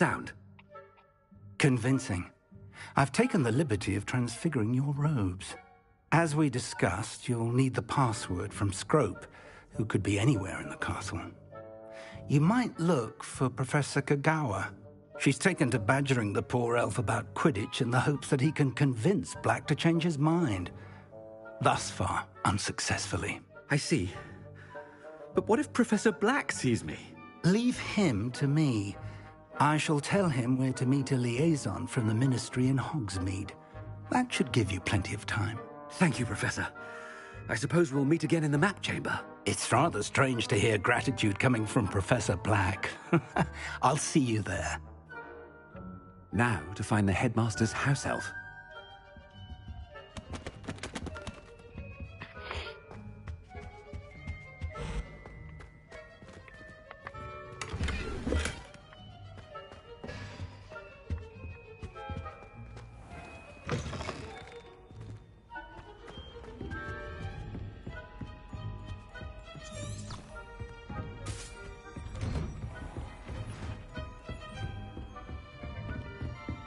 Sound. Convincing. I've taken the liberty of transfiguring your robes. As we discussed, you'll need the password from Scrope, who could be anywhere in the castle. You might look for Professor Kagawa. She's taken to badgering the poor elf about Quidditch in the hopes that he can convince Black to change his mind. Thus far, unsuccessfully. I see. But what if Professor Black sees me? Leave him to me. I shall tell him where to meet a liaison from the Ministry in Hogsmeade. That should give you plenty of time. Thank you, Professor. I suppose we'll meet again in the map chamber. It's rather strange to hear gratitude coming from Professor Black. I'll see you there. Now to find the headmaster's house elf.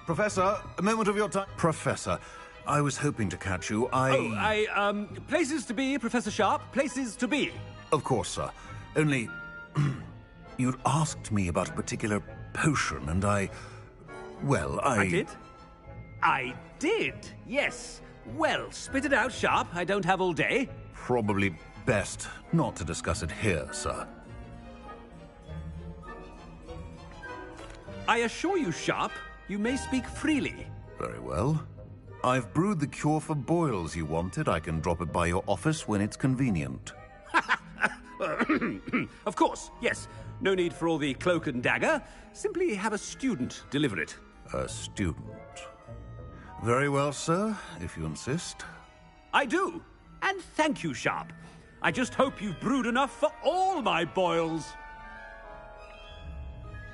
Professor, a moment of your time. Professor, I was hoping to catch you. Places to be, Professor Sharp. Places to be. Of course, sir. Only, you'd asked me about a particular potion, and I did? I did, yes. Well, spit it out, Sharp. I don't have all day. Probably best not to discuss it here, sir. I assure you, Sharp, you may speak freely. Very well. I've brewed the cure for boils you wanted. I can drop it by your office when it's convenient. Of course, yes. No need for all the cloak and dagger. Simply have a student deliver it. A student. Very well, sir, if you insist. I do. And thank you, Sharp. I just hope you've brewed enough for all my boils.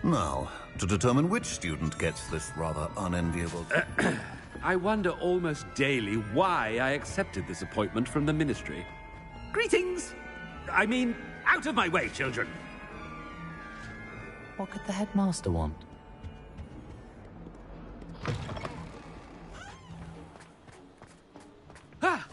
Now, to determine which student gets this rather unenviable... I wonder almost daily why I accepted this appointment from the Ministry. Greetings! I mean, out of my way, children! What could the headmaster want? Ah!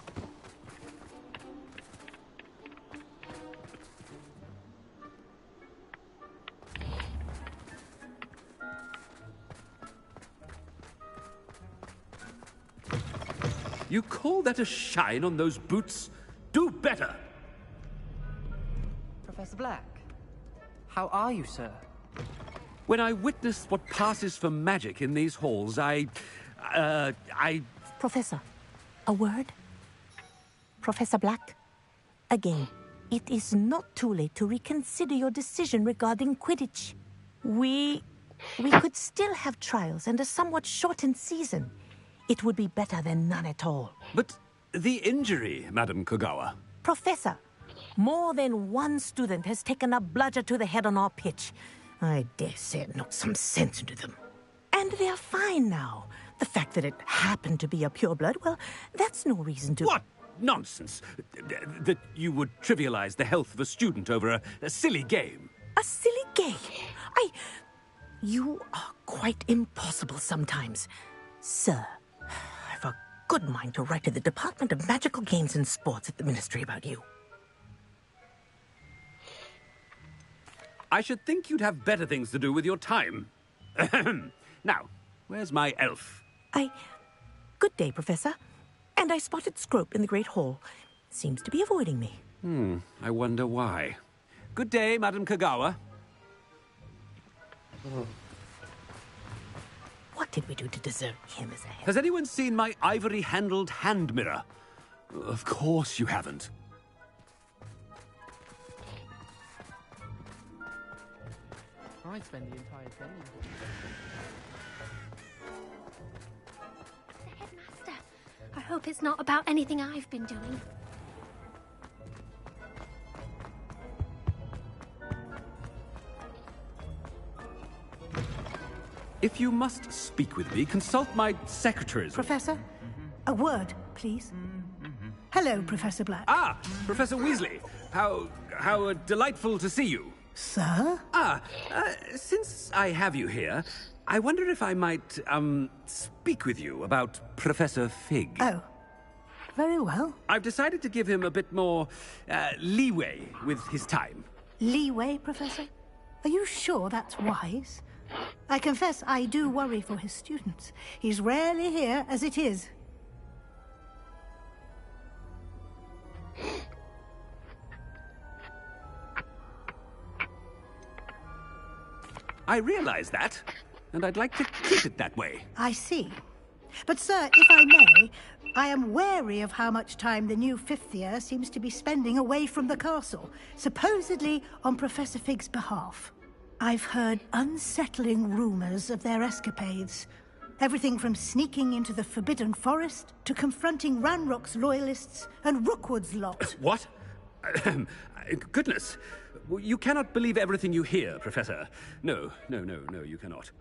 You call that a shine on those boots? Do better! Professor Black, how are you, sir? When I witness what passes for magic in these halls, I... Professor, a word? Professor Black, again, it is not too late to reconsider your decision regarding Quidditch. We could still have trials and a somewhat shortened season. It would be better than none at all. But the injury, Madam Kagawa. Professor, more than one student has taken a bludger to the head on our pitch. I dare say it knocked some sense into them. And they're fine now. The fact that it happened to be a pureblood, well, that's no reason to... What nonsense! That you would trivialize the health of a student over a silly game. A silly game? You are quite impossible sometimes. Sir, I've a good mind to write to the Department of Magical Games and Sports at the Ministry about you. I should think you'd have better things to do with your time. Now, where's my elf? Good day, Professor. And I spotted Scrope in the Great Hall. Seems to be avoiding me. I wonder why. Good day, Madam Kagawa. What did we do to deserve him as a head? Has anyone seen my ivory-handled hand mirror? Of course you haven't. I spend the entire day. The headmaster. I hope it's not about anything I've been doing. If you must speak with me, consult my secretaries. Professor, a word, please. Hello, Professor Black. Ah, Professor Weasley. How delightful to see you. Sir? Since I have you here, I wonder if I might, speak with you about Professor Fig. Oh, very well. I've decided to give him a bit more, leeway with his time. Leeway, Professor? Are you sure that's wise? I confess I do worry for his students. He's rarely here as it is. I realize that, and I'd like to keep it that way. I see. But, sir, if I may, I am wary of how much time the new fifth year seems to be spending away from the castle, supposedly on Professor Fig's behalf. I've heard unsettling rumors of their escapades. Everything from sneaking into the Forbidden Forest to confronting Ranrock's loyalists and Rookwood's lot. What? Goodness. You cannot believe everything you hear, Professor. No, you cannot.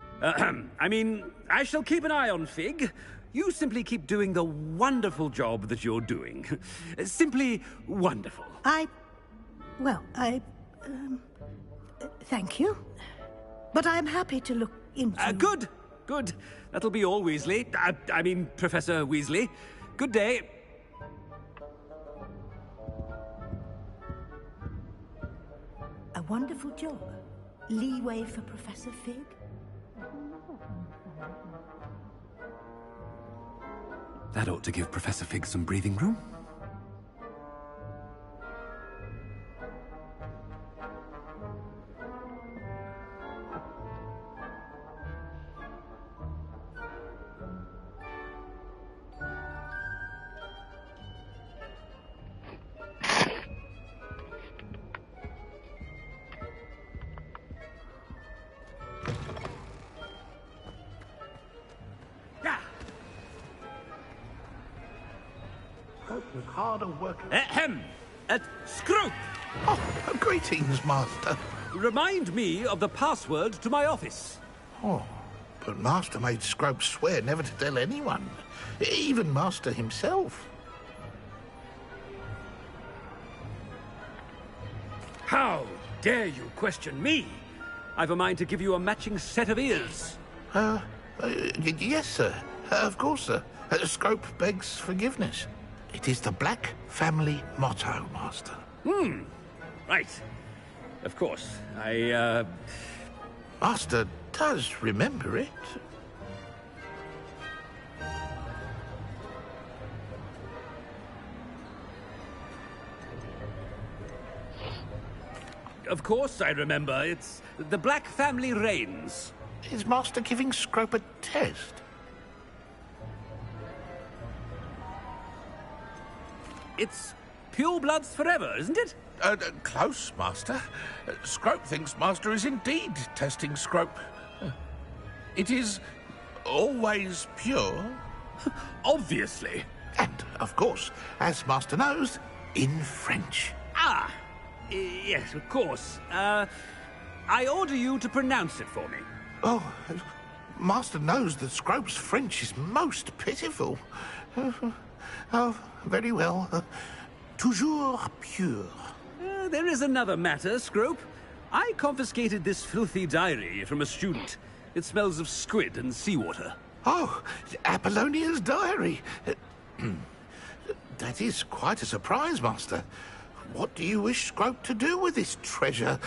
I mean, I shall keep an eye on Fig. You simply keep doing the wonderful job that you're doing. Simply wonderful. Thank you. But I'm happy to look into... Good. That'll be all, Weasley. I mean, Professor Weasley. Good day. A wonderful job. Leeway for Professor Fig. That ought to give Professor Fig some breathing room. Harder work. Ahem! Scrope! Oh, greetings, Master. Remind me of the password to my office. Oh, but Master made Scrope swear never to tell anyone, even Master himself. How dare you question me? I've a mind to give you a matching set of ears. Yes, sir. Of course, sir. Scrope begs forgiveness. It is the Black family motto, Master. Right. Of course. Master does remember it. Of course I remember. It's the Black family reigns. Is Master giving Scrope a test? It's pure bloods forever, isn't it? Close, Master. Scrope thinks Master is indeed testing Scrope. It is always pure. Obviously. And, of course, as Master knows, in French. Yes, of course. I order you to pronounce it for me. Oh, Master knows that Scrope's French is most pitiful. Oh, very well. Toujours pure. There is another matter, Scrope. I confiscated this filthy diary from a student. It smells of squid and seawater. Oh, Apollonia's diary. That is quite a surprise, Master. What do you wish Scrope to do with this treasure?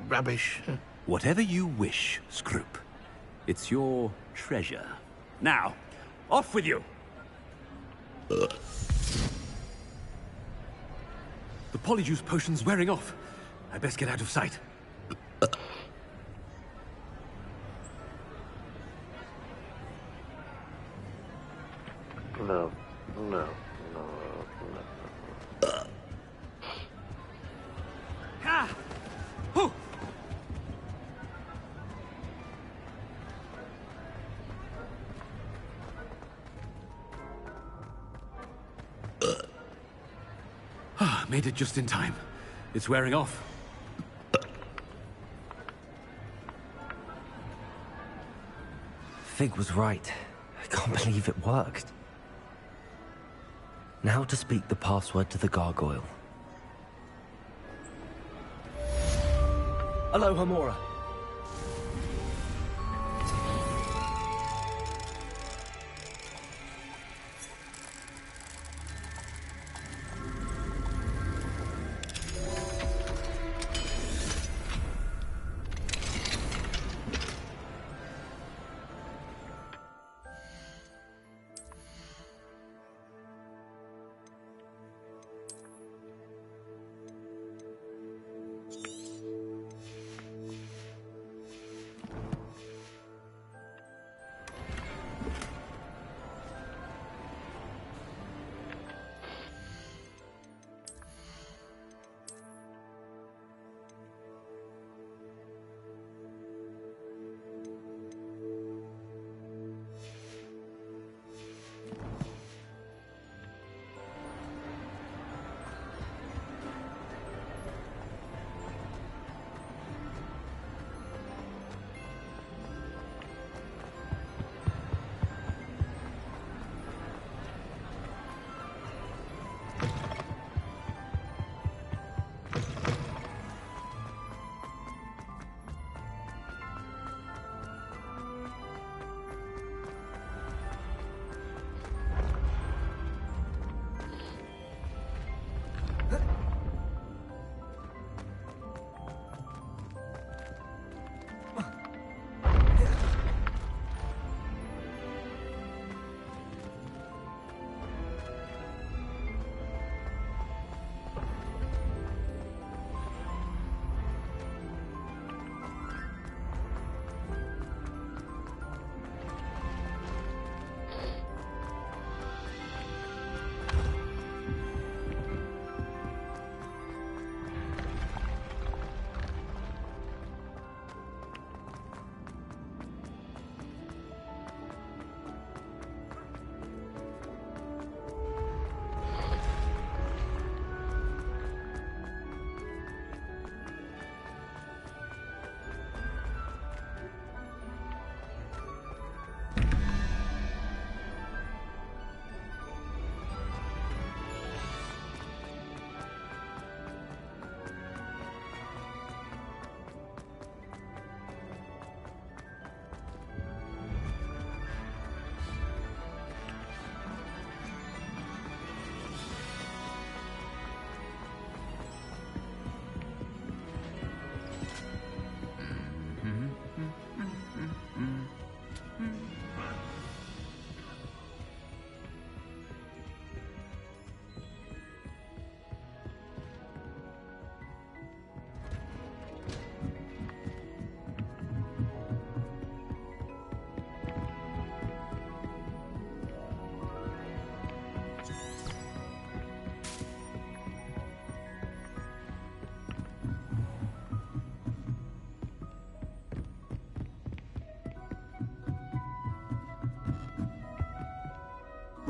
Rubbish. Whatever you wish, Scrope. It's your treasure. Now, off with you. The polyjuice potion's wearing off. I best get out of sight. No. Made it just in time. It's wearing off. Fig was right. I can't believe it worked. Now to speak the password to the gargoyle. Hello, Hamora.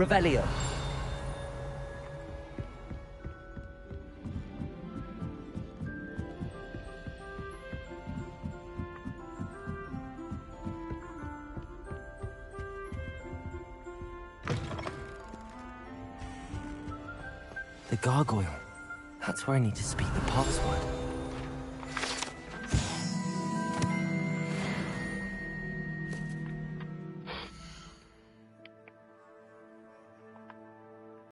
Revelio. The gargoyle. That's where I need to speak the password.